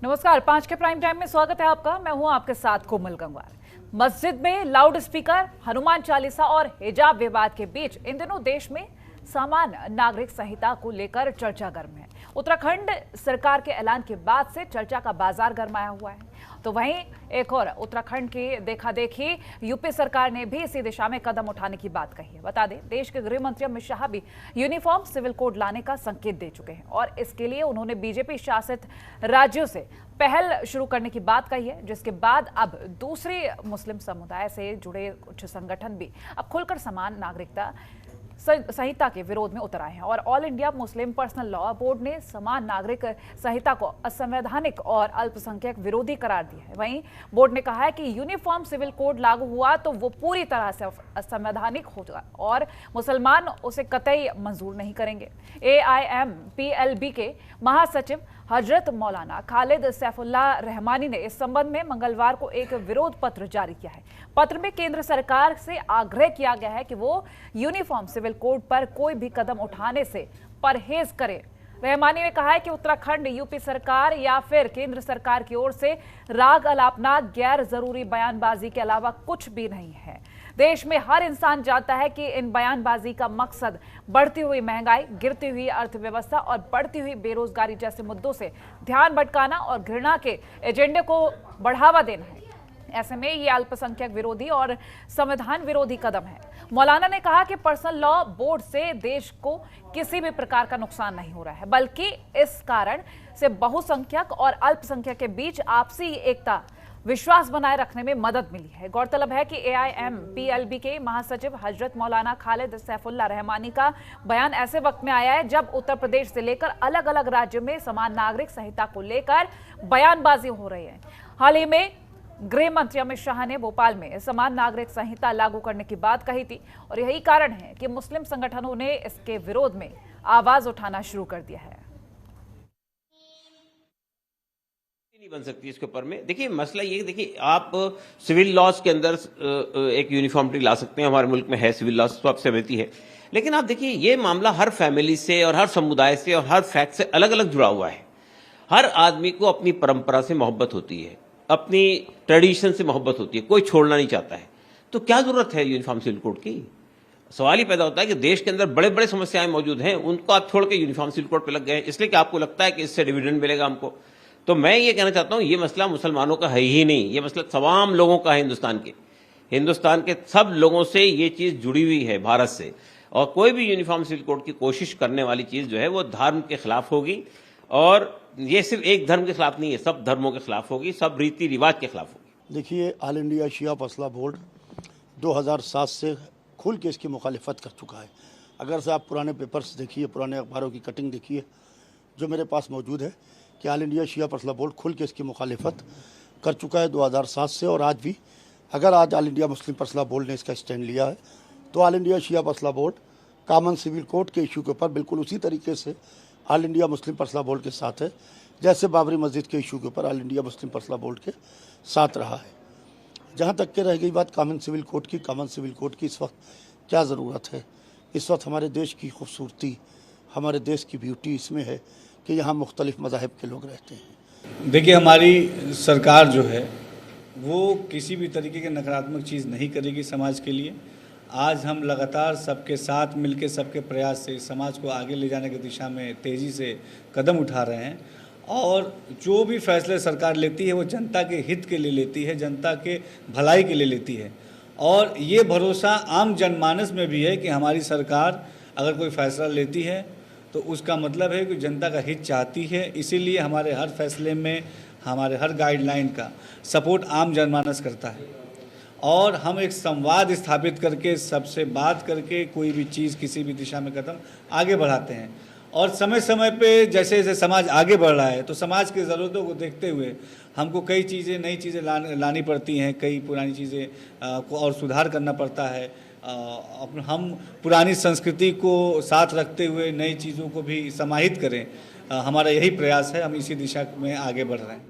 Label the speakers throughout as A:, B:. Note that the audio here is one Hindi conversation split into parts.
A: नमस्कार, 5 के प्राइम टाइम में स्वागत है आपका। मैं हूं आपके साथ कोमल गंगवार। मस्जिद में लाउड स्पीकर, हनुमान चालीसा और हिजाब विवाद के बीच इन दिनों देश में सामान्य नागरिक संहिता को लेकर चर्चा गर्म है। उत्तराखंड सरकार के ऐलान के बाद से चर्चा का बाजार गरमाया हुआ है। तो वहीं एक और उत्तराखंड की देखा देखी यूपी सरकार ने भी इसी दिशा में कदम उठाने की बात कही है। बता दें, देश के गृह मंत्री अमित शाह भी यूनिफॉर्म सिविल कोड लाने का संकेत दे चुके हैं और इसके लिए उन्होंने बीजेपी शासित राज्यों से पहल शुरू करने की बात कही है, जिसके बाद अब दूसरे मुस्लिम समुदाय से जुड़े कुछ संगठन भी अब खुलकर समान नागरिकता संहिता के विरोध में उतर आए हैं और all India Muslim personal law board ने समान नागरिक संहिता को असंवैधानिक और अल्पसंख्यक विरोधी करार दिया है। वहीं बोर्ड ने कहा है कि यूनिफॉर्म सिविल कोड लागू हुआ तो वो पूरी तरह से असंवैधानिक होगा और मुसलमान उसे कतई मंजूर नहीं करेंगे। AIMPLB के महासचिव हजरत मौलाना खालिद सैफुल्लाह रहमानी ने इस संबंध में मंगलवार को एक विरोध पत्र जारी किया है। पत्र में केंद्र सरकार से आग्रह किया गया है कि वो यूनिफॉर्म सिविल कोड पर कोई भी कदम उठाने से परहेज करे। रहमानी ने कहा है कि उत्तराखंड यूपी सरकार या फिर केंद्र सरकार की ओर से राग अलापना, गैर जरूरी बयानबाजी के अलावा कुछ भी नहीं है। देश में हर इंसान जानता है कि इन बयानबाजी का मकसद बढ़ती हुई महंगाई, गिरती हुई अर्थव्यवस्था और बढ़ती हुई बेरोजगारी जैसे मुद्दों से ध्यान भटकाना और घृणा के एजेंडे को बढ़ावा देना है। ऐसे में ये अल्पसंख्यक विरोधी और संविधान विरोधी कदम है। मौलाना ने कहा कि पर्सनल लॉ बोर्ड से देश को किसी भी प्रकार का नुकसान नहीं हो रहा है, बल्कि इस कारण से बहुसंख्यक और अल्पसंख्यक के बीच आपसी एकता, विश्वास बनाए रखने में मदद मिली है। गौरतलब है कि AIMPLB के महासचिव हजरत मौलाना खालिद सैफुल्लाह रहमानी का बयान ऐसे वक्त में आया है जब उत्तर प्रदेश से लेकर अलग अलग राज्यों में समान नागरिक संहिता को लेकर बयानबाजी हो रही है। हाल ही में गृह मंत्री अमित शाह ने भोपाल में समान नागरिक संहिता लागू करने की बात कही थी और यही कारण है कि मुस्लिम संगठनों ने इसके विरोध में आवाज उठाना शुरू कर दिया है।
B: नहीं बन सकती इसके ऊपर में। देखिए मसला ये, देखिए आप सिविल लॉज के अंदर एक यूनिफॉर्मिटी ला सकते हैं, हमारे मुल्क में है सिविल लॉज, तो आप सहमति है। लेकिन आप देखिए ये मामला हर फैमिली से और हर समुदाय से और हर फैक्ट से अलग अलग जुड़ा हुआ है। हर आदमी को अपनी परंपरा से मोहब्बत होती है, अपनी ट्रेडिशन से मोहब्बत होती है, कोई छोड़ना नहीं चाहता है। तो क्या जरूरत है यूनिफॉर्म सिविल कोड की? सवाल ही पैदा होता है कि देश के अंदर बड़े बड़े समस्याएं मौजूद हैं, उनको आप छोड़ के यूनिफॉर्म सिविल कोड पे लग गए इसलिए कि आपको लगता है कि इससे डिविडेंड मिलेगा हमको। तो मैं ये कहना चाहता हूं, ये मसला मुसलमानों का है ही नहीं, ये मसला तमाम लोगों का है। हिंदुस्तान के सब लोगों से ये चीज जुड़ी हुई है, भारत से। और कोई भी यूनिफॉर्म सिविल कोड की कोशिश करने वाली चीज जो है वो धर्म के खिलाफ होगी, और ये सिर्फ एक धर्म के खिलाफ नहीं है, सब धर्मों के खिलाफ होगी, सब रीति रिवाज के खिलाफ होगी।
C: देखिए, ऑल इंडिया शिया फैसला बोर्ड 2007 से खुल के इसकी मुखालिफत कर चुका है। अगर से आप पुराने पेपर्स देखिए, पुराने अखबारों की कटिंग देखिए जो मेरे पास मौजूद है, कि ऑल इंडिया शिया फैसला बोर्ड खुल के इसकी मुखालिफत कर चुका है 2007 से। और आज भी अगर आज ऑल इंडिया मुस्लिम फैसला बोर्ड ने इसका स्टैंड लिया है तो ऑल इंडिया शिया फैसला बोर्ड कॉमन सिविल कोड के इशू के ऊपर बिल्कुल उसी तरीके से ऑल इंडिया मुस्लिम फैसला बोर्ड के साथ है जैसे बाबरी मस्जिद के इशू के ऊपर ऑल इंडिया मुस्लिम फैसला बोर्ड के साथ रहा है। जहाँ तक के रह गई बात कॉमन सिविल कोड की इस वक्त क्या ज़रूरत है? इस वक्त हमारे देश की खूबसूरती, हमारे देश की ब्यूटी इसमें है कि यहाँ मुख्तलिफ मज़ाहिब के लोग रहते हैं।
D: देखिए, हमारी सरकार जो है वो किसी भी तरीके की नकारात्मक चीज़ नहीं करेगी समाज के लिए। आज हम लगातार सबके साथ मिलकर, सबके प्रयास से समाज को आगे ले जाने की दिशा में तेज़ी से कदम उठा रहे हैं। और जो भी फैसले सरकार लेती है वो जनता के हित के लिए लेती है, जनता के भलाई के लिए लेती है। और ये भरोसा आम जनमानस में भी है कि हमारी सरकार अगर कोई फैसला लेती है तो उसका मतलब है कि जनता का हित चाहती है। इसीलिए हमारे हर फैसले में, हमारे हर गाइडलाइन का सपोर्ट आम जनमानस करता है। और हम एक संवाद स्थापित करके, सबसे बात करके कोई भी चीज़, किसी भी दिशा में कदम आगे बढ़ाते हैं। और समय समय पे जैसे जैसे समाज आगे बढ़ रहा है तो समाज की ज़रूरतों को देखते हुए हमको कई चीज़ें, नई चीज़ें लानी पड़ती हैं, कई पुरानी चीज़ें को और सुधार करना पड़ता है। हम पुरानी संस्कृति को साथ रखते हुए नई चीज़ों को भी समाहित करें, हमारा यही प्रयास है। हम इसी दिशा में आगे बढ़ रहे हैं।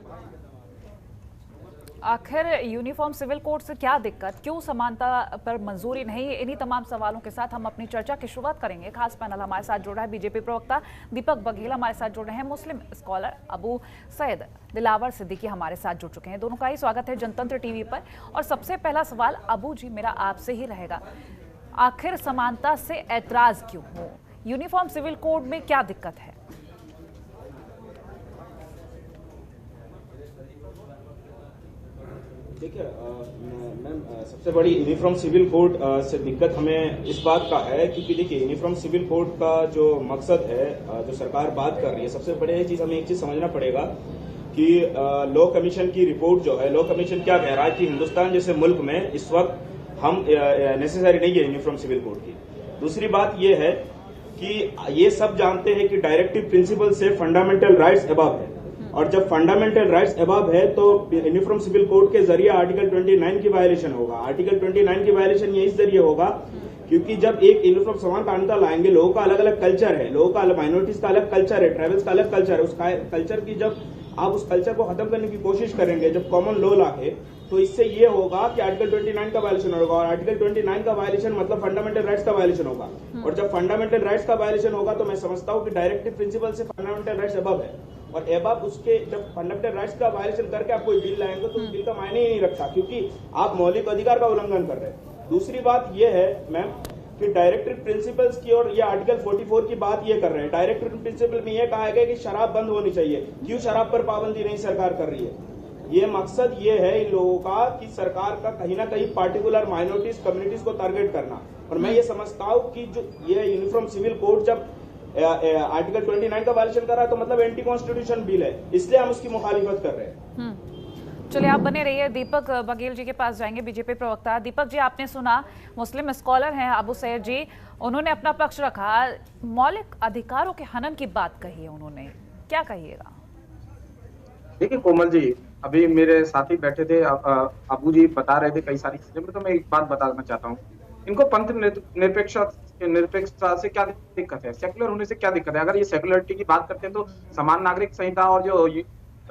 A: आखिर यूनिफॉर्म सिविल कोड से क्या दिक्कत, क्यों समानता पर मंजूरी नहीं, इन्हीं तमाम सवालों के साथ हम अपनी चर्चा की शुरुआत करेंगे। खास पैनल हमारे साथ जुड़ रहा है बीजेपी प्रवक्ता दीपक बघेल, हमारे साथ जुड़ रहे हैं मुस्लिम स्कॉलर अबू सैयद, दिलावर सिद्दीकी हमारे साथ जुड़ चुके हैं। दोनों का ही स्वागत है जनतंत्र टीवी पर। और सबसे पहला सवाल अबू जी मेरा आपसे ही रहेगा, आखिर समानता से ऐतराज क्यों हो? यूनिफॉर्म सिविल कोड में क्या दिक्कत है?
E: देखिए मैम, सबसे बड़ी यूनिफॉर्म सिविल कोड से दिक्कत हमें इस बात का है क्योंकि देखिए यूनिफॉर्म सिविल कोड का जो मकसद है, जो सरकार बात कर रही है, सबसे बड़ी चीज हमें एक चीज समझना पड़ेगा कि लॉ कमीशन की रिपोर्ट जो है, लॉ कमीशन क्या कह रहा है कि हिंदुस्तान जैसे मुल्क में इस वक्त हम नेसेसरी नहीं है यूनिफॉर्म सिविल कोड की। दूसरी बात यह है कि ये सब जानते हैं कि डायरेक्टिव प्रिंसिपल से फंडामेंटल राइट्स अबव है, और जब फंडामेंटल राइट्स अबव है तो यूनिफॉर्म सिविल कोड के जरिए आर्टिकल 29 की वायलेशन होगा। आर्टिकल 29 की वायलेशन ये इस जरिए होगा क्योंकि जब एक यूनिफॉर्म समान कानून लाएंगे, लोगों का अलग अलग कल्चर है, लोगों का माइनॉरिटीज का अलग कल्चर है, ट्राइबल्स का अलग कल्चर है, उस कल्चर की जब आप उस कल्चर को खत्म करने की कोशिश करेंगे जब कॉमन लॉ लाके, तो इससे ये होगा कि आर्टिकल 29 का वायलेशन होगा, और आर्टिकल 29 का वायलेशन मतलब फंडामेंटल राइट्स का वायलेशन होगा। और जब फंडामेंटल राइट्स का वायलेशन होगा तो मैं समझता हूँ कि डायरेक्टिव प्रिंसिपल से फंडामेंटल राइट्स अबव है, और एबव उसके जब फंडामेंटल राइट्स का वायलेशन करके आप कोई बिल लाएंगे तो उस बिल का मायने ही नहीं रखता, क्योंकि आप मौलिक अधिकार का उल्लंघन कर रहे हैं। दूसरी बात यह है मैम कि डायरेक्टिव प्रिंसिपल्स की और ये आर्टिकल 44 की बात ये कर रहे हैं। डायरेक्टिव प्रिंसिपल में ये कहा गया कि शराब बंद होनी चाहिए। क्यों शराब पर पाबंदी नहीं सरकार कर रही है? ये मकसद ये है इन लोगों का कि सरकार का कहीं ना कहीं पार्टिकुलर माइनॉरिटीज कम्युनिटीज को टारगेट करना। और मैं ये समझता हूँ कि जो ये यूनिफॉर्म सिविल कोड जब आर्टिकल 29 का वायलेशन कर रहा है तो मतलब एंटी कॉन्स्टिट्यूशन बिल है, इसलिए हम उसकी मुखालिफत कर रहे हैं।
A: चलिए आप बने रहिए, दीपक बघेल जी के पास जाएंगे, बीजेपी प्रवक्ता। दीपक जी, आपने सुना मुस्लिम स्कॉलर हैं अबू सैयद जी, उन्होंने अपना पक्ष रखा, मौलिक अधिकारों के हनन की बात कही है उन्होंने, क्या कहिएगा?
F: देखिए कोमल जी, अभी मेरे साथी बैठे थे, अबू जी बता रहे थे कई सारी चीजें, तो मैं एक बात बताना चाहता हूँ। इनको पंथ निरपेक्षता से क्या दिक्कत है, सेकुलर होने से क्या दिक्कत है? अगर ये सेकुलरिटी की बात करते हैं तो समान नागरिक संहिता और जो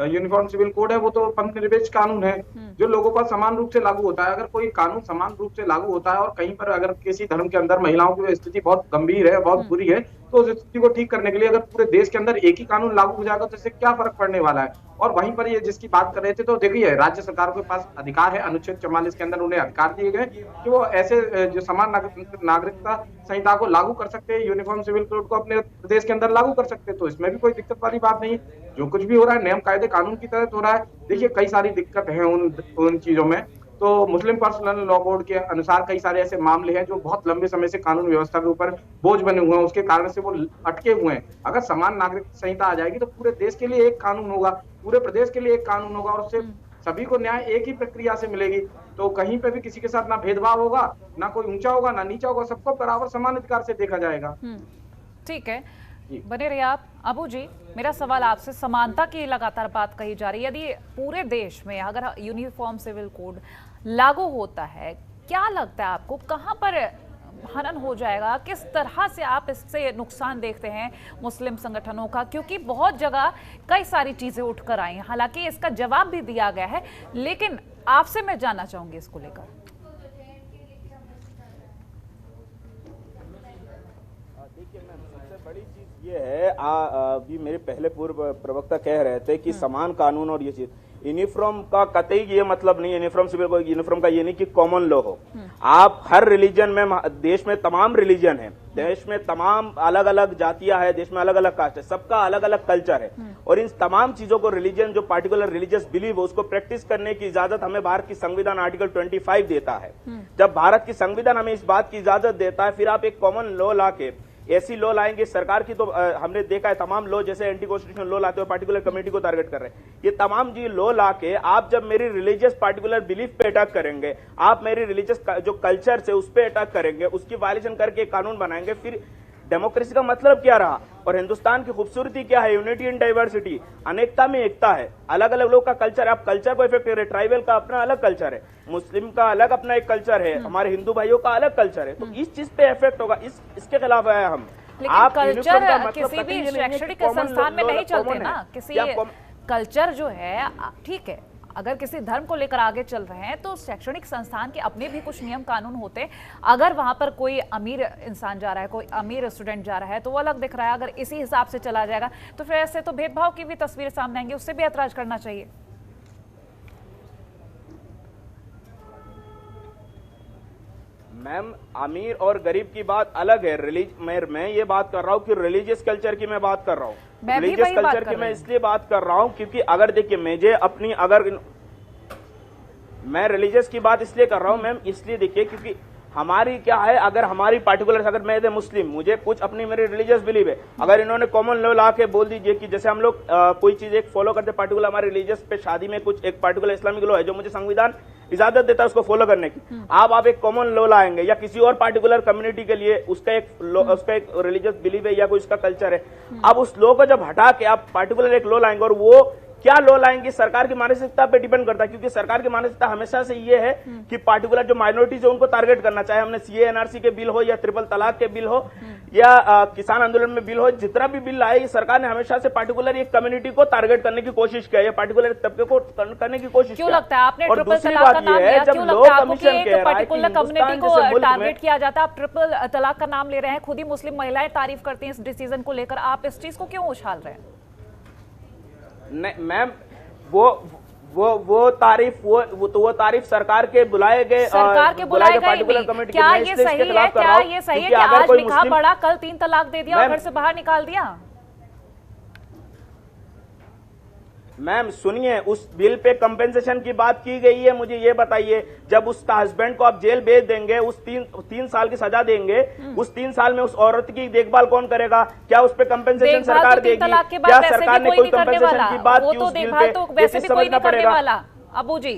F: यूनिफॉर्म सिविल कोड है वो तो पंथ निरपेक्ष कानून है जो लोगों पर समान रूप से लागू होता है। अगर कोई कानून समान रूप से लागू होता है और कहीं पर अगर किसी धर्म के अंदर महिलाओं की स्थिति बहुत गंभीर है, बहुत बुरी है, तो उस स्थिति को ठीक करने के लिए अगर पूरे देश के अंदर एक ही कानून लागू हो जाएगा तो इससे क्या फर्क पड़ने वाला है? और वहीं पर ये जिसकी बात कर रहे थे, तो देखिए राज्य सरकार के पास अधिकार है, अनुच्छेद 44 के अंदर उन्हें अधिकार दिए गए कि वो ऐसे जो समान नागरिकता संहिता को लागू कर सकते हैं, यूनिफॉर्म सिविल कोड को अपने प्रदेश के अंदर लागू कर सकते हैं, तो इसमें भी कोई दिक्कत वाली बात नहीं। जो कुछ भी हो रहा है नियम कायदे कानून की तहत हो रहा है। देखिए कई सारी दिक्कत है उन चीजों में। तो मुस्लिम पर्सनल लॉ कोड के अनुसार कई सारे ऐसे मामले हैं जो बहुत लंबे समय से कानून व्यवस्था के ऊपर बोझ बने हुए हैं, उसके कारण से वो अटके हुए हैं। अगर समान नागरिक संहिता आ जाएगी तो पूरे देश के लिए एक कानून होगा, पूरे प्रदेश के लिए एक कानून होगा, और उससे सभी को न्याय एक ही प्रक्रिया से मिलेगी। तो कहीं पे भी किसी के साथ ना भेदभाव होगा, ना कोई ऊंचा होगा ना नीचा होगा, सबको बराबर समान अधिकार से देखा जाएगा।
A: ठीक है, बने रहिए आप। अबू जी, मेरा सवाल आपसे, समानता की लगातार बात कही जा रही है, यदि पूरे देश में अगर यूनिफॉर्म सिविल कोड लागू होता है, क्या लगता है आपको कहां पर हनन हो जाएगा? किस तरह से आप इससे नुकसान देखते हैं मुस्लिम संगठनों का? क्योंकि बहुत जगह कई सारी चीजें उठकर आई हैं, हालांकि इसका जवाब भी दिया गया है, लेकिन आपसे मैं जानना चाहूंगी इसको लेकर।
E: देखिए मैम, सबसे बड़ी चीज ये है, अभी मेरे पहले पूर्व प्रवक्ता कह रहे थे कि समान कानून और ये चीज, यूनिफॉर्म का कतई ये मतलब नहीं, यूनिफॉर्म सिविल कोड, यूनिफॉर्म का ये नहीं कि कॉमन लॉ हो। आप हर रिलीजन में, देश में तमाम रिलीजन है, देश में तमाम अलग अलग जातियां है, देश में अलग अलग कास्ट है, सबका अलग अलग कल्चर है, और इन तमाम चीजों को रिलीजन जो पार्टिकुलर रिलीजियस बिलीव है उसको प्रैक्टिस करने की इजाजत हमें भारत की संविधान आर्टिकल 25 देता है। जब भारत की संविधान हमें इस बात की इजाजत देता है, फिर आप एक कॉमन लॉ लाके ऐसी लॉ लाएंगे सरकार की, तो हमने देखा है तमाम लॉ जैसे एंटी कॉन्स्टिट्यूशनल लॉ लाते हो पार्टिकुलर कम्युनिटी को टारगेट कर रहे हैं, ये तमाम जी लॉ लाके आप जब मेरी रिलीजियस पार्टिकुलर बिलीफ पे अटैक करेंगे, आप मेरी रिलीजियस जो कल्चर से उस पे अटैक करेंगे, उसकी वायलेशन करके कानून बनाएंगे, फिर डेमोक्रेसी का मतलब क्या रहा? और हिंदुस्तान की खूबसूरती क्या है? यूनिटी इन डाइवर्सिटी, अनेकता में एकता है। अलग अलग लोग का कल्चर, आप कल्चर को इफेक्ट कर रहे हैं, ट्राइबल का अपना अलग कल्चर है, मुस्लिम का अलग अपना एक कल्चर है, हमारे हिंदू भाइयों का अलग कल्चर है, तो इस चीज पे इफेक्ट होगा, इसके खिलाफ आया हम।
A: लेकिन कल्चर किसी भी शैक्षणिक संस्थान में नहीं चलते ना, किसी कल्चर जो है, ठीक है अगर किसी धर्म को लेकर आगे चल रहे हैं तो शैक्षणिक संस्थान के अपने भी कुछ नियम कानून होते हैं। अगर वहां पर कोई अमीर इंसान जा रहा है, कोई अमीर स्टूडेंट जा रहा है तो वो अलग दिख रहा है। अगर इसी हिसाब से चला जाएगा तो फिर ऐसे तो भेदभाव की भी तस्वीर सामने आएंगी, उससे भी ऐतराज करना चाहिए।
E: मैम, अमीर और गरीब की बात अलग है। मैं ये बात कर रहा हूँ कि रिलीजियस कल्चर की मैं बात कर रहा हूँ। रिलीजियस कल्चर की मैं इसलिए बात कर रहा हूँ क्योंकि अगर देखिए मैं रिलीजियस की बात इसलिए कर रहा हूँ मैम, इसलिए देखिए क्योंकि हमारी क्या है, अगर हमारी पार्टिकुलर, अगर मैं मुस्लिम, मुझे कुछ अपनी मेरी रिलीजियस बिलीव है, अगर इन्होंने कॉमन लॉ ला के बोल दीजिए कि जैसे हम लोग कोई चीज एक फॉलो करते पार्टिकुलर हमारे रिलीजियस पे, शादी में कुछ एक पार्टिकुलर इस्लामिक लॉ है जो मुझे संविधान इजाजत देता है उसको फॉलो करने की, आप एक कॉमन लॉ लाएंगे या किसी और पार्टिकुलर कम्युनिटी के लिए उसका एक रिलीजियस बिलीव है या कोई उसका कल्चर है, अब उस लॉ को जब हटा के आप पार्टिकुलर एक लॉ लाएंगे, और वो क्या लॉ लाएंगे सरकार की मानसिकता पे डिपेंड करता है, क्योंकि सरकार की मानसिकता हमेशा से ये है कि पार्टिकुलर जो माइनॉरिटीज है उनको टारगेट करना, चाहे हमने सीए एनआरसी के बिल हो या ट्रिपल तलाक के बिल हो या किसान आंदोलन में बिल हो, जितना भी बिल आए सरकार ने हमेशा से पार्टिकुलर एक कम्युनिटी को टारगेट करने की कोशिश किया है, पार्टिकुलर तबके को करने की कोशिश
A: क्यों लगता है आपने
E: और
A: ट्रिपल
E: दूसरी
A: तलाक का
E: बात
A: नाम
E: ये है
A: लिया,
E: जब
A: क्यों
E: लॉ
A: लगता है आपको कि
E: कमीशन
A: एक
E: कह रहा है कि
A: पर्टिकुलर कम्युनिटी
E: हिंदुस्तान
A: को
E: जैसे मुल्क
A: टारगेट
E: में,
A: किया जाता है? आप ट्रिपल तलाक का नाम ले रहे हैं, खुद ही मुस्लिम महिलाएं तारीफ करती हैं इस डिसीजन को लेकर, आप इस चीज को क्यों उछाल रहे हैं?
E: मैम वो तारीफ सरकार के बुलाए गए
A: पार्टिकुलर कमेटी, क्या ये सही है? क्या ये सही है कि आज निकाह पढ़ा, कल 3 तलाक दे दिया और घर से बाहर निकाल दिया?
E: मैम सुनिए, उस बिल पे कंपेंसेशन की बात की गई है, मुझे ये बताइए, जब उसका हस्बैंड को आप जेल भेज देंगे, उस तीन साल की सजा देंगे, उस 3 साल में उस औरत की देखभाल कौन करेगा? क्या उस पे कंपेंसेशन सरकार देगी? क्या सरकार ने कोई कंपेंसेशन की बात की उस बिल पे?
A: तो वैसे भी कोई नहीं करने वाला। अबू जी,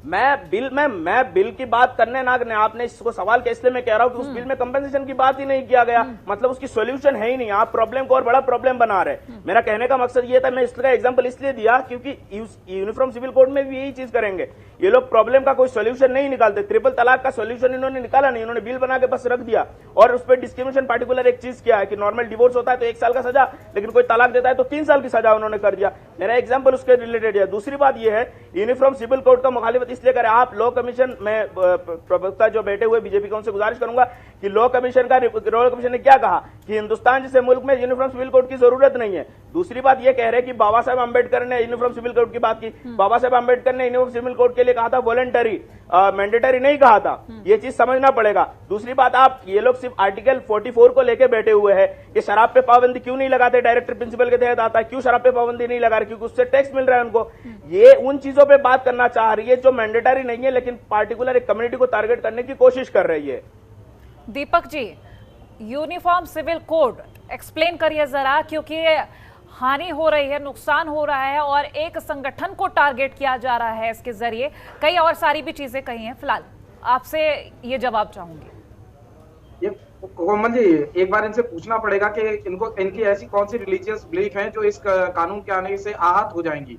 E: मैं बिल की बात करने ना करने, आपने इसको सवाल किया, इसलिए मैं कह रहा हूं कि उस बिल में कंपेंसेशन की बात ही नहीं किया गया, मतलब उसकी सॉल्यूशन है ही नहीं, आप प्रॉब्लम को और बड़ा प्रॉब्लम बना रहे। मेरा कहने का मकसद ये था, मैं इसका एग्जांपल इसलिए दिया क्योंकि यूनिफॉर्म सिविल कोड में भी यही चीज करेंगे, ये लोग प्रॉब्लम का कोई सॉल्यूशन नहीं निकालते। ट्रिपल तलाक का सॉल्यूशन इन्होंने निकाला नहीं, इन्होंने बिल बना के बस रख दिया और उस पर डिस्क्रिमिनेशन पार्टिकुलर एक चीज किया है कि नॉर्मल डिवोर्स होता है तो 1 साल का सजा, लेकिन कोई तलाक देता है तो 3 साल की सजा उन्होंने कर दिया। मेरा एग्जाम्पल उसके रिलेटेड है। दूसरी बात यह है, यूनिफॉर्म सिविल कोड का मुखालिफत इसलिए करें आप लॉ कमीशन में प्रवक्ता जो बैठे हुए बीजेपी का, उनसे गुजारिश करूंगा कि लॉ कमीशन ने क्या कहा कि हिंदुस्तान जैसे मुल्क में यूनिफॉर्म सिविल कोड की जरूरत नहीं है। दूसरी बात ये कह रहे हैं कि बाबा साहब अंबेडकर ने यूनिफॉर्म सिविल कोड की बात की, बाबा साहब अंबेडकर ने यूनिफॉर्म सिविल कोड के लिए कहा था वॉलंटरी, मैंडेटरी नहीं कहा था, ये चीज समझना पड़ेगा। दूसरी बात, आप ये लोग सिर्फ आर्टिकल 44 को लेके बैठे हुए हैं कि शराब पे पाबंदी क्यों नहीं लगाते, डायरेक्टर प्रिंसिपल के तहत आता है, क्यों शराब पे पाबंदी नहीं लगा रहे, क्योंकि उससे टैक्स मिल रहा है उनको। ये उन चीजों पे बात करना चाह रही है जो मैंडेटरी नहीं है, लेकिन पार्टिकुलर एक कम्युनिटी को टारगेट करने की कोशिश कर रही है।
A: Deepak ji, uniform civil code explain करिए जरा, क्योंकि हानि हो रही है, नुकसान हो रहा है और एक संगठन को टारगेट किया जा रहा है इसके जरिए, कई और सारी भी चीजें कही हैं। फिलहाल आपसे ये जवाब चाहूंगी।
F: ये कोमल जी, एक बार इनसे पूछना पड़ेगा कि इनकी ऐसी कौन सी रिलीजियस बिलीफ है जो इस कानून के आने से आहत हो जाएंगी।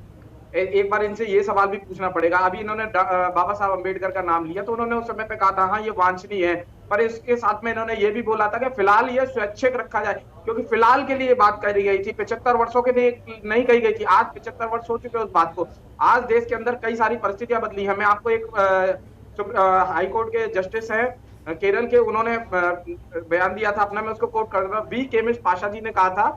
F: एक बार इनसे ये सवाल भी पूछना पड़ेगा। अभी इन्होंने बाबा साहब अंबेडकर का नाम लिया तो उन्होंने उस समय पे कहा था हाँ ये वांछनीय है, पर इसके साथ में इन्होंने ये भी बोला था कि फिलहाल ये स्वैच्छिक रखा जाए, क्योंकि फिलहाल के लिए बात करी गई थी, 75 वर्षों के लिए नहीं कही गई थी। आज 75 वर्ष हो चुके उस बात को। आज देश के अंदर कई सारी परिस्थितियां बदली है। मैं आपको एक हाईकोर्ट के जस्टिस है केरल के, उन्होंने बयान दिया था अपना, मैं उसको कोट कर रहा हूं। बी के मिश्र पाशा जी ने कहा था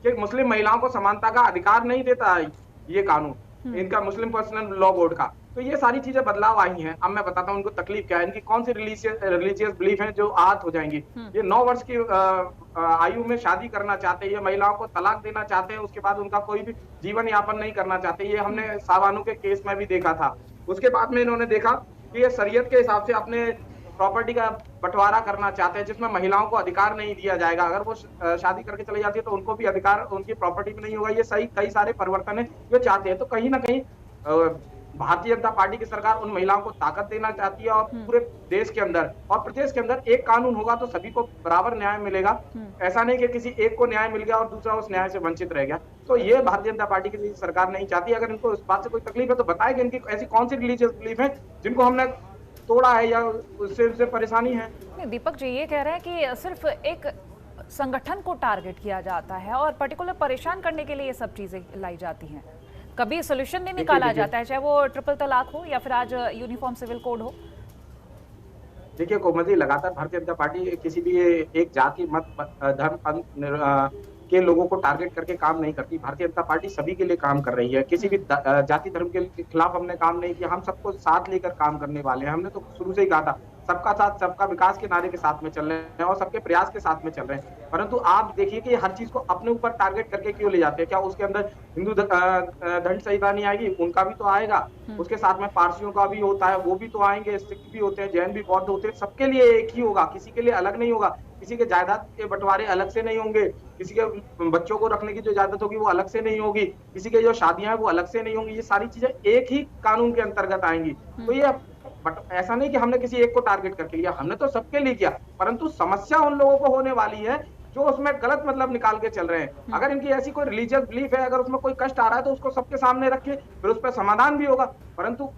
F: कि मुस्लिम महिलाओं को समानता का अधिकार नहीं देता है ये कानून, इनका मुस्लिम पर्सनल लॉ बोर्ड का। तो ये सारी चीजें बदलाव आई हैं। अब मैं बताता हूँ उनको तकलीफ क्या है, इनकी कौन सी रिलीजियस बिलीफ है जो आहत हो जाएंगी। ये 9 वर्ष की आयु में शादी करना चाहते हैं, ये महिलाओं को तलाक देना चाहते हैं, उसके बाद उनका कोई भी जीवन यापन नहीं करना चाहते। ये हमने सावानू के केस में भी देखा था। उसके बाद में इन्होंने देखा कि ये शरीयत के हिसाब से अपने प्रॉपर्टी का बंटवारा करना चाहते हैं, जिसमें महिलाओं को अधिकार नहीं दिया जाएगा। अगर वो शादी करके चली जाती है तो उनको भी अधिकार उनकी प्रॉपर्टी में नहीं होगा। ये सही कई सारे परिवर्तन है जो चाहते हैं। तो कहीं ना कहीं भारतीय जनता पार्टी की सरकार उन महिलाओं को ताकत देना चाहती है और पूरे देश के अंदर और प्रदेश के अंदर एक कानून होगा तो सभी को बराबर न्याय मिलेगा। ऐसा नहीं कि किसी एक को न्याय मिल गया और दूसरा उस न्याय से वंचित रह गया। तो ये भारतीय जनता पार्टी की सरकार नहीं चाहती। अगर इनको इस बात से कोई तकलीफ है तो बताए कि इनकी ऐसी कौन सी रिलीजियस बिलीफ है जिनको हमने तोड़ा है या उससे परेशानी है।
A: दीपक जी ये कह रहे हैं कि सिर्फ एक संगठन को टारगेट किया जाता है और पर्टिकुलर परेशान करने के लिए ये सब चीजें लाई जाती हैं। कभी सोल्यूशन नहीं निकाला जाता है, चाहे वो ट्रिपल तलाक हो या फिर आज यूनिफॉर्म सिविल कोड हो।
F: देखिए कोमल जी, लगातार भारतीय जनता पार्टी किसी भी एक जाति मत धर्म पंथ के लोगों को टारगेट करके काम नहीं करती। भारतीय जनता पार्टी सभी के लिए काम कर रही है, किसी भी जाति धर्म के खिलाफ हमने काम नहीं किया। हम सबको साथ लेकर काम करने वाले हैं। हमने तो शुरू से ही कहा था सबका साथ सबका विकास के नारे के साथ में चल रहे हैं और सबके प्रयास के साथ में चल रहे हैं। परंतु आप देखिए कि हर चीज को अपने ऊपर टारगेट करके क्यों ले जाते हैं। क्या उसके अंदर हिंदू दंड संहिता नहीं आएगी? उनका भी तो आएगा। उसके साथ में पारसियों का भी होता है, वो भी तो आएंगे। सिख भी होते हैं, जैन भी, बौद्ध होते हैं। सबके लिए एक ही होगा, किसी के लिए अलग नहीं होगा। किसी के जायदाद के बंटवारे अलग से नहीं होंगे, किसी के बच्चों को रखने की जो जायदाद होगी वो अलग से नहीं होगी, किसी के जो शादियां हैं वो अलग से नहीं होंगी। ये सारी चीजें एक ही कानून के अंतर्गत आएंगी। तो ये ऐसा नहीं कि हमने किसी एक को टारगेट करके लिया, हमने तो सबके लिए किया। परंतु समस्या उन लोगों को होने वाली है जो उसमें गलत मतलब निकाल के चल रहे हैं। अगर इनकी ऐसी कोई रिलीजियस बिलीफ है, अगर उसमें कोई कष्ट आ रहा है तो उसको सबके सामने रखिए, फिर उस पर समाधान भी होगा। परंतु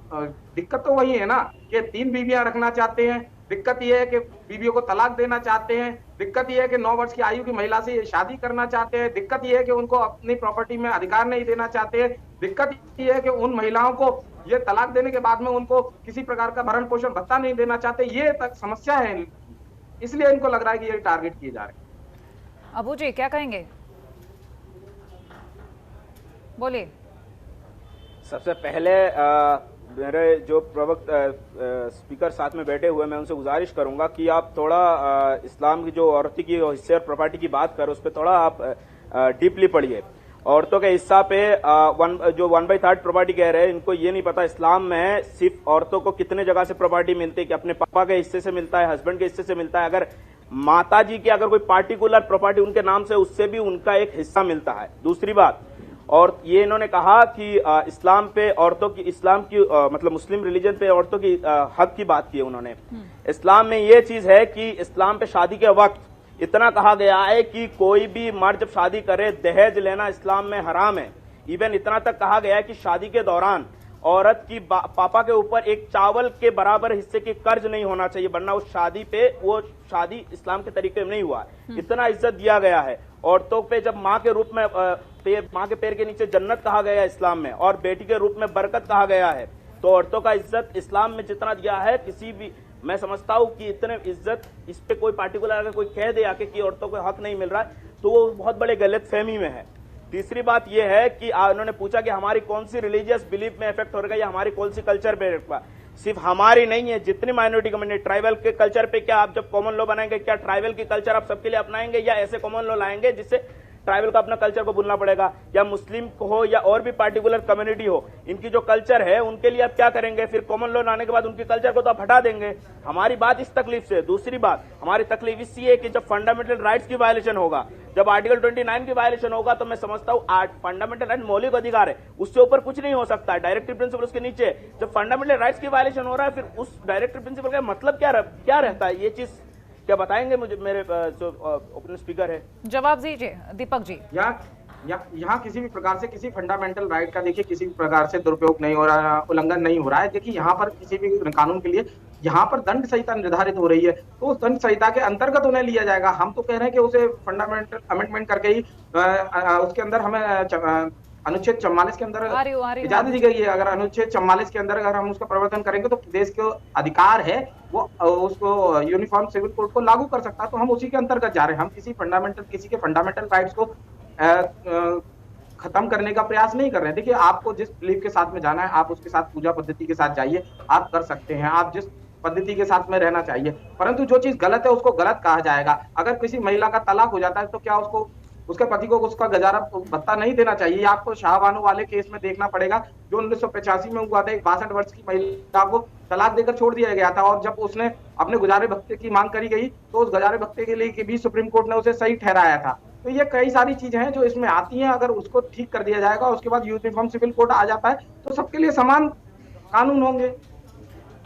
F: दिक्कत तो वही है ना कि 3 बीवियां रखना चाहते हैं। दिक्कत यह है कि बीवियों को तलाक देना चाहते हैं। दिक्कत यह है कि 9 वर्ष की आयु की महिला से शादी करना चाहते हैं। दिक्कत यह है कि उनको अपनी प्रॉपर्टी में अधिकार नहीं देना चाहते हैं। दिक्कत यह है कि उन महिलाओं को ये तलाक देने के बाद में उनको किसी प्रकार का भरण पोषण भत्ता नहीं देना चाहते। ये तक समस्या है, इसलिए इनको लग रहा है कि ये टारगेट किए जा रहे हैं।
A: अबू जी क्या कहेंगे, बोलिए।
G: सबसे पहले मेरे जो प्रवक्ता स्पीकर साथ में बैठे हुए, मैं उनसे गुजारिश करूंगा कि आप थोड़ा इस्लाम की जो औरती की हिस्से और प्रॉपर्टी की बात कर, उस पर थोड़ा आप डीपली पढ़िए। औरतों के हिस्सा पे जो 1/3 प्रॉपर्टी कह रहे हैं, इनको ये नहीं पता इस्लाम में सिर्फ औरतों को कितने जगह से प्रॉपर्टी मिलती है, कि अपने पापा के हिस्से से मिलता है, हस्बैंड के हिस्से से मिलता है। अगर माता जी की अगर कोई पार्टिकुलर प्रॉपर्टी उनके नाम से, उससे भी उनका एक हिस्सा मिलता है। दूसरी बात, और ये इन्होंने कहा कि इस्लाम पे औरतों की, इस्लाम की मतलब मुस्लिम रिलीजन पे औरतों की हक की बात की है उन्होंने। इस्लाम में ये चीज है कि इस्लाम पे शादी के वक्त इतना कहा गया है कि कोई भी मर्द जब शादी करे, दहेज लेना इस्लाम में हराम है। इवन इतना तक कहा गया है कि शादी के दौरान औरत की पापा के ऊपर एक चावल के बराबर हिस्से की कर्ज नहीं होना चाहिए, वरना उस शादी पे, वो शादी इस्लाम के तरीके में नहीं हुआ। इतना इज्जत दिया गया है औरतों पे। जब माँ के रूप में माँ के पैर के नीचे जन्नत कहा गया है इस्लाम में, और बेटी के रूप में बरकत कहा गया है, तो औरतों का इज्जत इस्लाम में जितना दिया है, किसी भी, मैं समझता हूं कि इतने इज्जत इस पे कोई पार्टिकुलर अगर कोई कह दे आके कि औरतों को हक नहीं मिल रहा है, तो वो बहुत बड़े गलत फहमी में है। तीसरी बात यह है कि उन्होंने पूछा कि हमारी कौन सी रिलीजियस बिलीफ में इफेक्ट हो रहा है या हमारी कौन सी कल्चर पे इफेक्ट हुआ। सिर्फ हमारी नहीं है, जितनी माइनॉरिटी कम्युनिटी, ट्राइबल के कल्चर पे, क्या आप जब कॉमन लॉ बनाएंगे, क्या ट्राइबल की कल्चर आप सबके लिए अपनाएंगे, या ऐसे कॉमन लॉ लाएंगे जिससे ट्राइबल का अपना कल्चर को भूलना पड़ेगा? या मुस्लिम हो या और भी पार्टिकुलर कम्युनिटी हो, इनकी जो कल्चर है उनके लिए आप क्या करेंगे? फिर कॉमन लॉ लाने के बाद उनकी कल्चर को तो आप हटा देंगे। हमारी बात इस तकलीफ से। दूसरी बात, हमारी तकलीफ इसलिए है कि जब फंडामेंटल राइट्स की वायलेशन होगा, जब आर्टिकल 29 की वायलेशन होगा, तो मैं समझता हूं फंडामेंटल राइट मौलिक अधिकार है, उससे ऊपर कुछ नहीं हो सकता है। डायरेक्टिव प्रिंसिपल उसके नीचे। जब फंडामेंटल राइट्स की वायलेशन हो रहा है, फिर उस डायरेक्टिव प्रिंसिपल का मतलब क्या रहता है? ये चीज क्या बताएंगे मुझे मेरे जो ओपन स्पीकर है?
A: जवाब दीजिए दीपक जी।
F: यहाँ किसी भी प्रकार से किसी फंडामेंटल राइट का देखिए किसी भी प्रकार से दुरुपयोग नहीं हो रहा, उल्लंघन नहीं हो रहा है। देखिए यहाँ पर किसी भी कानून के लिए यहाँ पर दंड संहिता निर्धारित हो रही है, तो उस दंड संहिता के अंतर्गत उन्हें लिया जाएगा। हम तो कह रहे हैं कि उसे फंडामेंटल अमेंडमेंट करके ही उसके अंदर हमें अनुच्छेद 44 के अंदर इजाजत दी गई है। अगर अनुच्छेद 44 के अंदर अगर हम उसका प्रवर्तन करेंगे तो प्रदेश को अधिकार है वो उसको यूनिफॉर्म सिविल कोड को लागू कर सकता है, तो हम उसी के अंतर्गत जा रहे हैं। हम किसी के फंडामेंटल राइट्स को खत्म करने का प्रयास नहीं कर रहे हैं। देखिए, आपको जिस बिलीफ के साथ में जाना है, आप उसके साथ पूजा पद्धति के साथ जाइए, आप कर सकते हैं। आप जिस पद्धति के साथ में रहना चाहिए, परंतु जो चीज गलत है उसको गलत कहा जाएगा। अगर किसी महिला का तलाक हो जाता है तो क्या उसको, उसके पति को उसका गुजारा भत्ता नहीं देना चाहिए? आपको शाहबानो वाले केस में देखना पड़ेगा, जो 1985 में हुआ था। एक 62 वर्ष की महिला को तलाक देकर छोड़ दिया गया था, और जब उसने अपने गुजारे भत्ते की मांग करी गई तो उस गुजारे भत्ते के लिए भी सुप्रीम कोर्ट ने उसे सही ठहराया था। तो ये कई सारी चीजें हैं जो इसमें आती हैं। अगर उसको ठीक कर दिया जाएगा, उसके बाद यूनिफॉर्म सिविल कोड आ जाता है, तो सबके लिए समान कानून होंगे।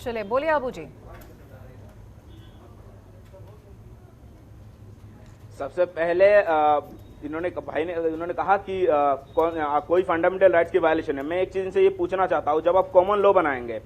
A: चलिए, बोलिए अबू जी।
G: सबसे पहले उन्होंने कहा कि कोई फंडामेंटल राइट्स की वायलेशन है। मैं एक चीज से ये पूछना चाहता हूं, जब आप कॉमन लॉ बनाएंगे,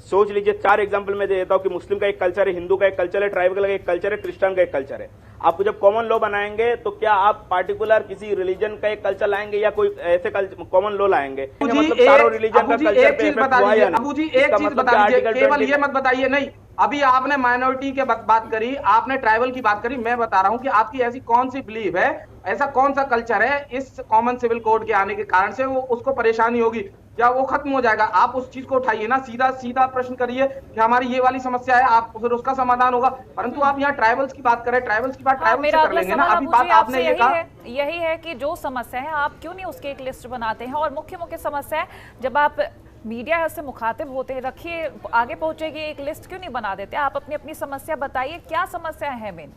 G: सोच लीजिए 4 एग्जांपल मैं देता हूं कि मुस्लिम का एक कल्चर है, हिंदू का एक कल्चर है, ट्राइबल का एक कल्चर है, क्रिश्चियन का एक कल्चर है। आप जब कॉमन लॉ बनाएंगे तो क्या आप पार्टिकुलर किसी रिलीजन का एक कल्चर लाएंगे या कोई ऐसे कॉमन लॉ लाएंगे? मतलब सारों रिलीजन का कल्चर पे इफेक्ट हुआ या नहीं?
F: अबू जी एक चीज बता दीजिए, केवल ये मत बताइए नहीं, अभी आपने माइनॉरिटी के बात करी, आपने ट्राइबल की बात करी, मैं बता रहा हूं कि आपकी ऐसी कौन सी बिलीव है, ऐसा कौन सा कल्चर है इस कॉमन सिविल कोड के आने के कारण से वो उसको परेशानी होगी या वो खत्म हो जाएगा? आप उस चीज को उठाइए ना, सीधा सीधा प्रश्न करिए कि हमारी ये वाली समस्या है, आप फिर उसका समाधान होगा। परंतु आप यहाँ ट्राइबल्स की बात करें, ट्राइबल्स की बात ट्राइबल से कर लेंगे ना। अभी बात आपने ये कहा,
A: यही है कि जो समस्या है आप क्यों नहीं उसकी एक लिस्ट बनाते हैं, और मुख्य मुख्य समस्या है जब आप मीडिया से मुखातिब होते हैं, रखिए आगे पहुंचेगी, एक लिस्ट क्यों नहीं बना देते? आप अपनी अपनी समस्या बताइए, क्या समस्या है मेन?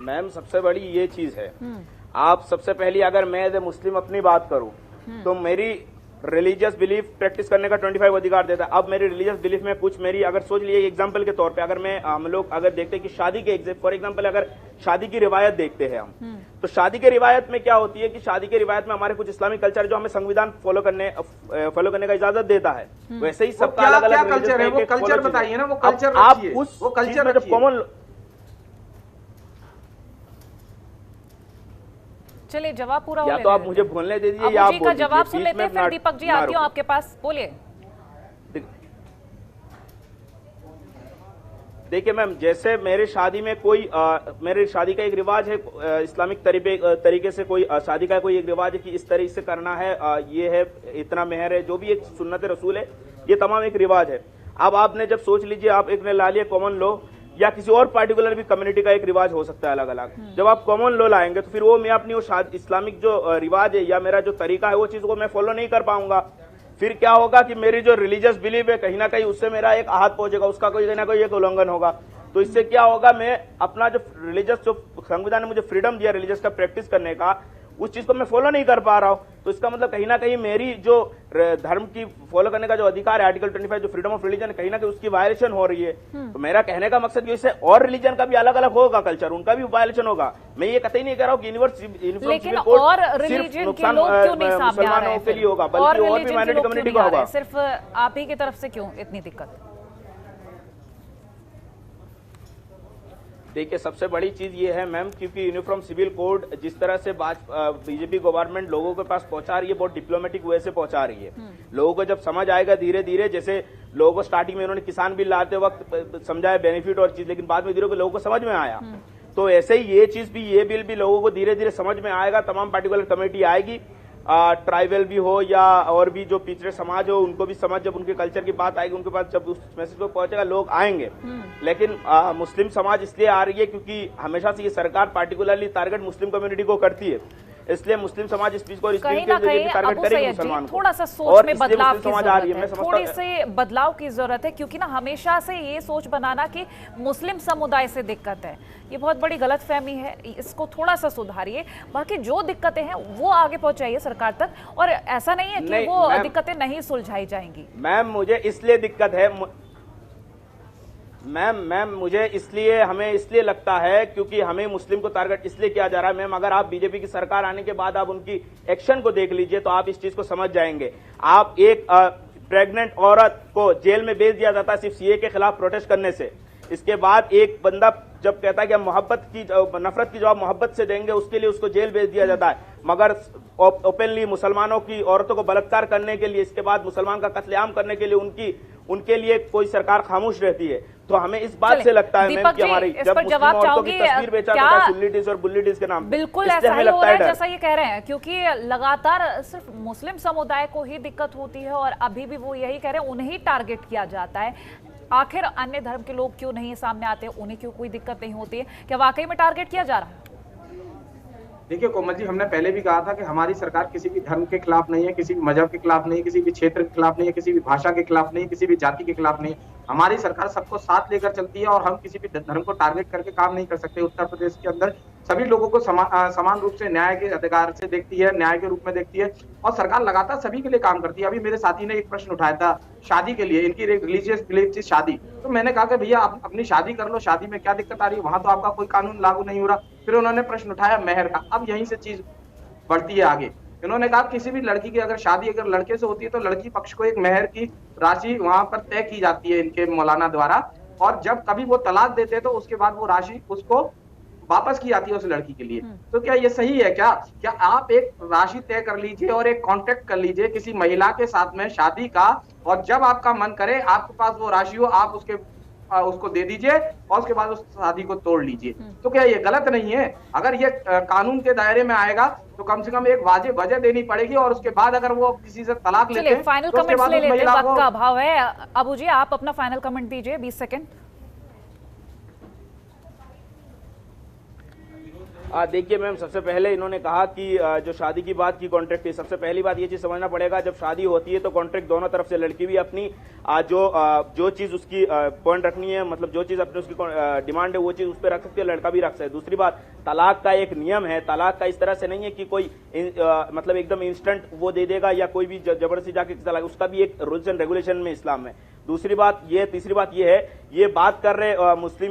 G: मैम सबसे बड़ी ये चीज है, आप सबसे पहली अगर मैं एज ए मुस्लिम अपनी बात करूं तो मेरी रिलीजियस बिलीफ प्रैक्टिस करने का 25 अधिकार देता है। अब मेरी रिलीजियस बिलीफ में कुछ मेरी, अगर सोच लिए एग्जांपल के तौर पे, अगर मैं हम लोग अगर देखते हैं कि शादी के फॉर एग्जांपल अगर शादी की रिवायत देखते हैं हम, तो शादी के रिवायत में क्या होती है कि शादी के रिवायत में हमारे कुछ इस्लामिक कल्चर जो हमें संविधान फॉलो करने का इजाजत देता है, वैसे ही सबका अलग अलग
F: कल्चर है, वो कल्चर बताइए ना, वो कल्चर
G: आप उस कल्चर में कॉमन।
A: चलिए जवाब पूरा हो,
G: या तो आप मुझे बोलने दे दीजिए या आप
A: का जवाब सुन लेते हैं, फिर दीपक जी आती हूँ आपके पास, बोलिए।
G: देखिए मैम, जैसे मेरे शादी में कोई मेरे शादी का एक रिवाज है, इस्लामिक तरीके से कोई शादी का कोई एक रिवाज है कि इस तरीके से करना है, ये है, इतना मेहर है, जो भी एक सुन्नत रसूल है, ये तमाम एक रिवाज है। अब आपने जब सोच लीजिए, आप एक ने ला लिया कॉमन लॉ, या किसी और पार्टिकुलर भी कम्युनिटी का एक रिवाज हो सकता है अलग अलग, जब आप कॉमन लॉ लाएंगे तो फिर वो मैं अपनी वो इस्लामिक जो रिवाज है या मेरा जो तरीका है वो चीज को मैं फॉलो नहीं कर पाऊंगा। फिर क्या होगा कि मेरी जो रिलीजियस बिलीफ है कहीं ना कहीं उससे मेरा एक आहत पहुंचेगा, उसका कोई ना कोई एक उल्लंघन होगा। तो इससे क्या होगा, मैं अपना जो रिलीजियस, जो संविधान ने मुझे फ्रीडम दिया रिलीजियस का प्रैक्टिस करने का, उस चीज को मैं फॉलो नहीं कर पा रहा हूं। तो इसका मतलब कहीं ना कहीं मेरी जो धर्म की फॉलो करने का जो अधिकार है, आर्टिकल 25 जो फ्रीडम ऑफ रिलीजन, कहीं ना कहीं उसकी वायलेशन हो रही है। तो मेरा कहने का मकसद ये, इससे और रिलीजन का भी अलग अलग होगा कल्चर, उनका भी वायलेशन होगा। मैं ये कतई नहीं कह रहा हूँ कि
A: लेकिन और रिलीजन के लोग क्यों नहीं सामने आ रहे हैं?
G: के लिए होगा, बल्कि और भी माइनॉरिटी कम्युनिटी को होगा।
A: सिर्फ आप ही की तरफ से क्यों इतनी दिक्कत?
G: देखिए सबसे बड़ी चीज ये है मैम, क्योंकि यूनिफॉर्म सिविल कोड जिस तरह से बीजेपी गवर्नमेंट लोगों के पास पहुंचा रही है, बहुत डिप्लोमेटिक वे से पहुंचा रही है। लोगों को जब समझ आएगा धीरे धीरे, जैसे लोगों को स्टार्टिंग में उन्होंने किसान बिल लाते वक्त समझाया बेनिफिट और चीज, लेकिन बाद में धीरे लोगों को समझ में आया। तो ऐसे ही ये चीज भी, ये बिल भी लोगों को धीरे धीरे समझ में आएगा। तमाम पार्टिकुलर कमेटी आएगी, ट्राइबल भी हो या और भी जो पिछड़े समाज हो, उनको भी समझ, जब उनके कल्चर की बात आएगी उनके पास, जब उस मैसेज को पहुंचेगा लोग आएंगे। लेकिन मुस्लिम समाज इसलिए आ रही है क्योंकि हमेशा से ये सरकार पार्टिकुलरली टारगेट मुस्लिम कम्युनिटी को करती है, इसलिए मुस्लिम समाज इस चीज को टारगेट करेगी मुसलमान को।
A: थोड़ा सा सोच में बदलाव की जरूरत है, थोड़ी से बदलाव की जरूरत है, क्योंकि ना हमेशा से ये सोच बनाना कि मुस्लिम समुदाय से दिक्कत है, ये बहुत बड़ी गलतफहमी है, इसको थोड़ा सा सुधारिए। बाकी जो दिक्कतें हैं वो आगे पहुंचाइए सरकार तक, और ऐसा नहीं है कि वो दिक्कतें नहीं सुलझाई जाएंगी।
G: मैम मुझे इसलिए दिक्कत है मैम मुझे इसलिए, हमें इसलिए लगता है क्योंकि हमें मुस्लिम को टारगेट इसलिए किया जा रहा है। मैम अगर आप बीजेपी की सरकार आने के बाद आप उनकी एक्शन को देख लीजिए तो आप इस चीज को समझ जाएंगे। आप एक प्रेग्नेंट औरत को जेल में भेज दिया जाता है सिर्फ सीए के खिलाफ प्रोटेस्ट करने से। इसके बाद एक बंदा जब कहता है कि हम मोहब्बत की, नफरत की जवाब मोहब्बत से देंगे, उसके लिए उसको जेल भेज दिया जाता है। मगर ओपनली मुसलमानों की औरतों को बलात्कार करने के लिए, इसके बाद मुसलमान का कत्लेआम करने के लिए उनके लिए कोई सरकार खामोश रहती है। तो हमें इस बात से लगता है मैम कि हमारी जब मुस्लिम औरतों की तस्वीर बेचा जाता है सुन्नीटीज और बुल्लीटीज के नाम,
A: बिल्कुल ऐसा ही हो रहा है जैसा ये कह रहे हैं, क्योंकि लगातार सिर्फ मुस्लिम समुदाय को ही दिक्कत होती है और अभी भी वो यही कह रहे हैं, उन्हें टारगेट किया जाता है। आखिर अन्य धर्म के लोग क्यों नहीं सामने आते, उन्हें क्यों कोई दिक्कत नहीं होती है? क्या वाकई में टारगेट किया जा रहा है?
F: देखिए कोमल जी, हमने पहले भी कहा था कि हमारी सरकार किसी भी धर्म के खिलाफ नहीं है, किसी भी मजहब के खिलाफ नहीं है, किसी भी क्षेत्र के खिलाफ नहीं है, किसी भी भाषा के खिलाफ नहीं है, किसी भी जाति के खिलाफ नहीं है। हमारी सरकार सबको साथ लेकर चलती है और हम किसी भी धर्म को टारगेट करके काम नहीं कर सकते। उत्तर प्रदेश के अंदर सभी लोगों को समान रूप से न्याय के अधिकार से देखती है, न्याय के रूप में देखती है, और सरकार लगातार सभी के लिए काम करती है। अभी मेरे साथी ने एक प्रश्न उठाया था शादी के लिए, इनकी रिलीजियस बिलीफ थी शादी, तो मैंने कहा कि भैया आप अपनी शादी कर लो, शादी में क्या दिक्कत आ रही है, वहां तो आपका कोई कानून लागू नहीं हो रहा। फिर उन्होंने प्रश्न उठाया मेहर का। अब यहीं से चीज बढ़ती है आगे। इन्होंने कहा किसी भी लड़की की अगर शादी अगर लड़के से होती है तो लड़की पक्ष को एक मेहर की राशि वहां पर तय की जाती है इनके मौलाना द्वारा, और जब कभी वो तलाक देते हैं तो उसके बाद वो राशि उसको वापस की जाती है उस लड़की के लिए। तो क्या ये सही है? क्या आप एक राशि तय कर लीजिए और एक कॉन्ट्रैक्ट कर लीजिए किसी महिला के साथ में शादी का, और जब आपका मन करे आपके पास वो राशि हो आप उसको दे दीजिए और उसके बाद उस शादी को तोड़ लीजिए। तो क्या ये गलत नहीं है? अगर ये कानून के दायरे में आएगा तो कम से कम एक वाजिब वजह देनी पड़ेगी, और उसके बाद अगर वो किसी से तलाक लेते हैं
A: फाइनल
F: तो उसके
A: कमेंट्स
F: बाद
A: ले
F: उस
A: लेते हैं,
F: महिला
A: वक्त का
F: को
A: अभाव है। अबू जी आप अपना फाइनल कमेंट दीजिए, 20 सेकंड।
G: देखिए मैम, सबसे पहले इन्होंने कहा कि जो शादी की बात की कॉन्ट्रैक्ट है, सबसे पहली बात ये चीज समझना पड़ेगा, जब शादी होती है तो कॉन्ट्रैक्ट दोनों तरफ से, लड़की भी अपनी जो चीज उसकी पॉइंट रखनी है, मतलब जो चीज अपनी उसकी डिमांड है वो चीज उस पर रख सकती है, लड़का भी रख सकता है। दूसरी बात, तलाक का एक नियम है, तलाक का इस तरह से नहीं है कि कोई मतलब एकदम इंस्टेंट वो दे देगा या कोई भी जबरदस्ती जाके तलाक, उसका भी एक रूल्स एंड रेगुलेशन में इस्लाम में। दूसरी बात ये, तीसरी बात ये है, ये बात कर रहे मुस्लिम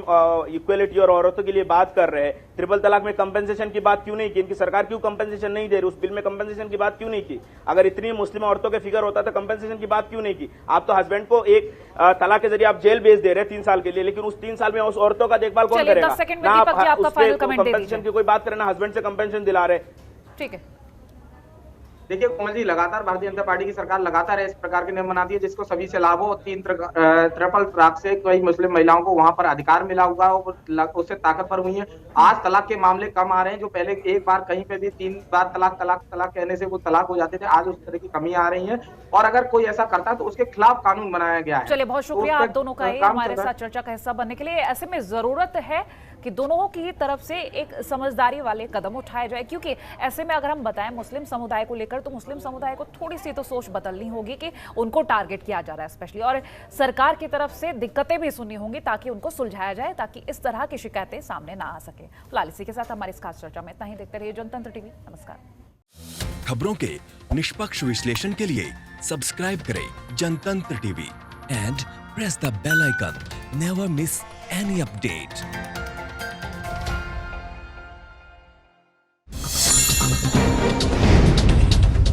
G: इक्वलिटी और औरतों के लिए बात कर रहे हैं, ट्रिपल तलाक में कंपेंसेशन की बात क्यों नहीं की? इनकी सरकार क्यों कंपेंसेशन नहीं दे रही? उस बिल में कंपेंसेशन की बात क्यों नहीं की? अगर इतनी मुस्लिम औरतों के फिगर होता तो कंपेंसेशन की बात क्यों नहीं की? आप तो हस्बैंड को एक तलाक के जरिए आप जेल भेज दे रहे हैं 3 साल के लिए, लेकिन उस 3 साल में उस औरतों का देखभाल कौन करेगा?
A: 10 सेकंड में दीपक जी आपका फाइनल कमेंट दे दीजिए।
G: कंपेंसेशन की कोई बात करे ना, हस्बैंड से कंपेंसेशन दिला रहे।
A: ठीक है,
F: देखिए कोमल जी, लगातार भारतीय जनता पार्टी की सरकार लगातार इस प्रकार के नियम बनाती है जिसको सभी से लाभ हो। 3 ट्रिपल तलाक से कई मुस्लिम महिलाओं को वहां पर अधिकार मिला हुआ है, उससे ताकतवर हुई है। आज तलाक के मामले कम आ रहे हैं, जो पहले एक बार कहीं पे भी 3 बार तलाक कहने से वो तलाक हो जाते थे, आज उस तरह की कमी आ रही है। और अगर कोई ऐसा करता है तो उसके खिलाफ कानून बनाया गया है।
A: चलिए बहुत शुक्रिया आप दोनों का हमारे साथ चर्चा का हिस्सा बनने के लिए। ऐसे में जरूरत है कि दोनों की तरफ से एक समझदारी वाले कदम उठाए जाए, क्योंकि ऐसे में अगर हम बताएं मुस्लिम समुदाय को लेकर, तो मुस्लिम समुदाय को थोड़ी सी तो सोच बदलनी होगी कि उनको टारगेट किया जा रहा है स्पेशली, और सरकार की तरफ से दिक्कतें भी सुननी होंगी ताकि उनको सुलझाया जाए, ताकि इस तरह की शिकायतें सामने ना आ सके। फिलहाल इसी के साथ हमारी इस खास चर्चा में इतना ही। देखते रहिए जनतंत्र टीवी। नमस्कार।
H: खबरों के निष्पक्ष विश्लेषण के लिए सब्सक्राइब करें Jantantra TV and press the bell icon. Never miss any update.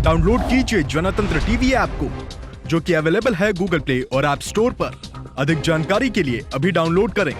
I: Download कीजिए जनतंत्र टीवी ऐप को, जो कि अवेलेबल है गूगल प्ले और ऐप स्टोर पर। अधिक जानकारी के लिए अभी डाउनलोड करें।